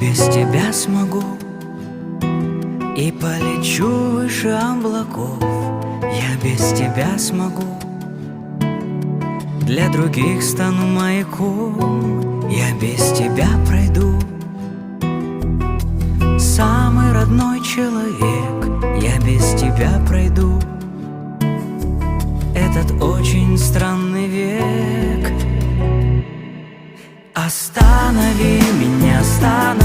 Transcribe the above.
без тебя смогу и полечу выше облаков. Я без тебя смогу, для других стану маяком. Я без тебя пройду, самый родной человек. Я без тебя пройду этот очень странный век. Останови меня, останови.